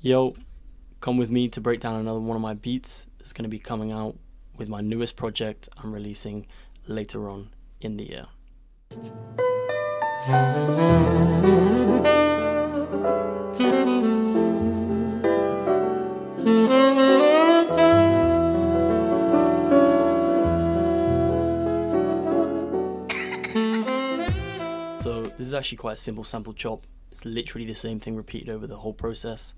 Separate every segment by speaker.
Speaker 1: Yo, come with me to break down another one of my beats that's going to be coming out with my newest project I'm releasing later on in the year. So this is actually quite a simple sample chop. It's literally the same thing repeated over the whole process,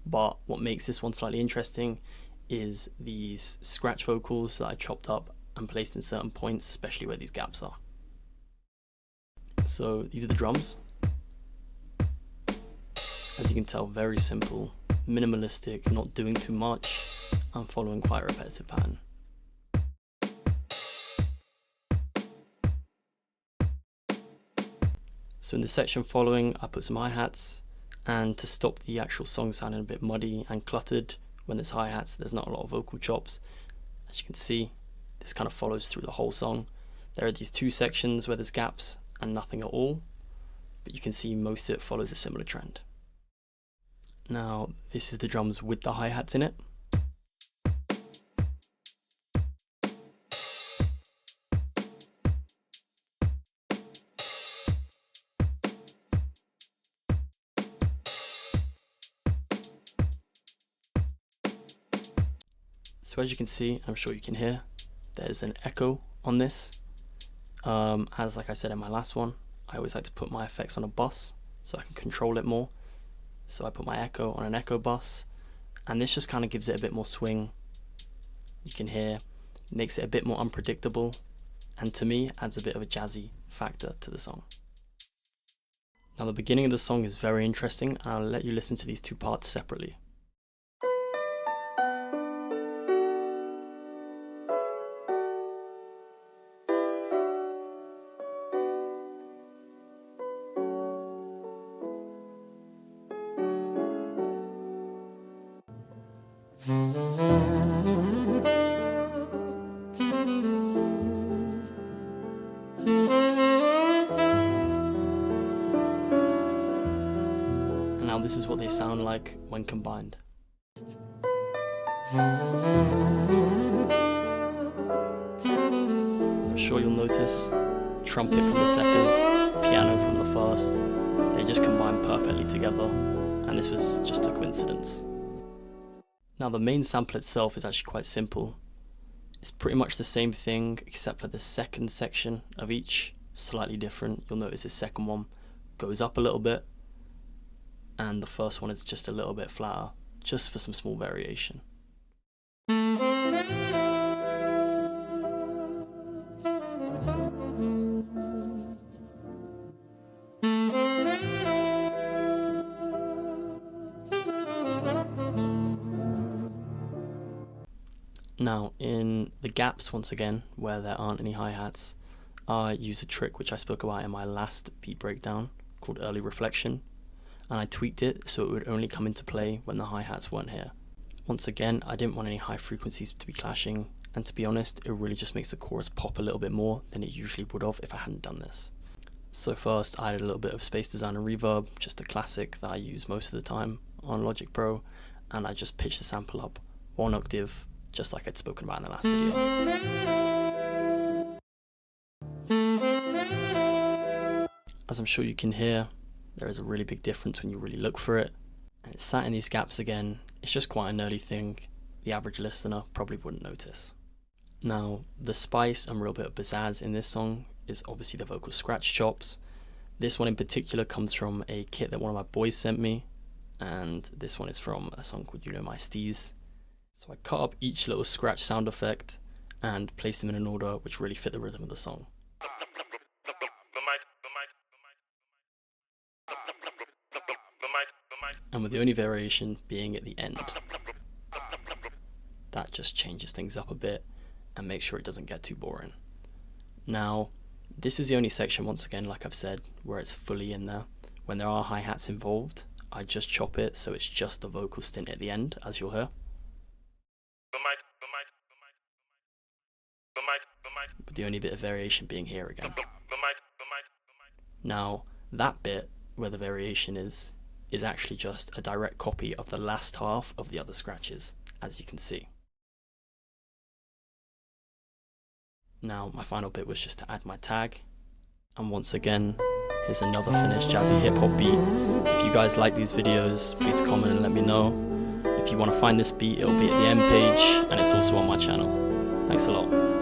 Speaker 1: but what makes this one slightly interesting is these scratch vocals that I chopped up and placed in certain points, especially where these gaps are. So these are the drums. As you can tell, very simple, minimalistic, not doing too much, and following quite a repetitive pattern. So in the section following, I put some hi-hats, and to stop the actual song sounding a bit muddy and cluttered when there's hi-hats, there's not a lot of vocal chops. As you can see, this kind of follows through the whole song. There are these two sections where there's gaps and nothing at all, but you can see most of it follows a similar trend. Now, this is the drums with the hi-hats in it. So as you can see, I'm sure you can hear, there's an echo on this. As like I said in my last one, I always like to put my effects on a bus so I can control it more. So I put my echo on an echo bus, and this just kind of gives it a bit more swing. You can hear, makes it a bit more unpredictable, and to me adds a bit of a jazzy factor to the song. Now the beginning of the song is very interesting, and I'll let you listen to these two parts separately. And now this is what they sound like when combined. As I'm sure you'll notice, trumpet from the second, piano from the first, they just combine perfectly together, and this was just a coincidence. Now the main sample itself is actually quite simple. It's pretty much the same thing except for the second section of each, slightly different. You'll notice the second one goes up a little bit, and the first one is just a little bit flatter, just for some small variation. Now in the gaps, once again, where there aren't any hi-hats, I use a trick which I spoke about in my last beat breakdown called early reflection, and I tweaked it so it would only come into play when the hi-hats weren't here. Once again, I didn't want any high frequencies to be clashing, and to be honest, it really just makes the chorus pop a little bit more than it usually would have if I hadn't done this. So first I added a little bit of space design and reverb, just a classic that I use most of the time on Logic Pro, and I just pitched the sample up 1 octave, just like I'd spoken about in the last video. As I'm sure you can hear, there is a really big difference when you really look for it, and it's sat in these gaps again. It's just quite a nerdy thing, the average listener probably wouldn't notice. Now, the spice and real bit of pizzazz in this song is obviously the vocal scratch chops. This one in particular comes from a kit that one of my boys sent me, and this one is from a song called You Know My Steez. So I cut up each little scratch sound effect and placed them in an order which really fit the rhythm of the song. And with the only variation being at the end. That just changes things up a bit and makes sure it doesn't get too boring. Now, this is the only section, once again, like I've said, where it's fully in there. When there are hi-hats involved, I just chop it so it's just the vocal stint at the end, as you'll hear. But the only bit of variation being here again. Now, that bit where the variation is is actually just a direct copy of the last half of the other scratches, as you can see. Now my final bit was just to add my tag, and once again, here's another finished jazzy hip hop beat. If you guys like these videos, please comment and let me know. If you want to find this beat, it'll be at the end page, and it's also on my channel. Thanks a lot.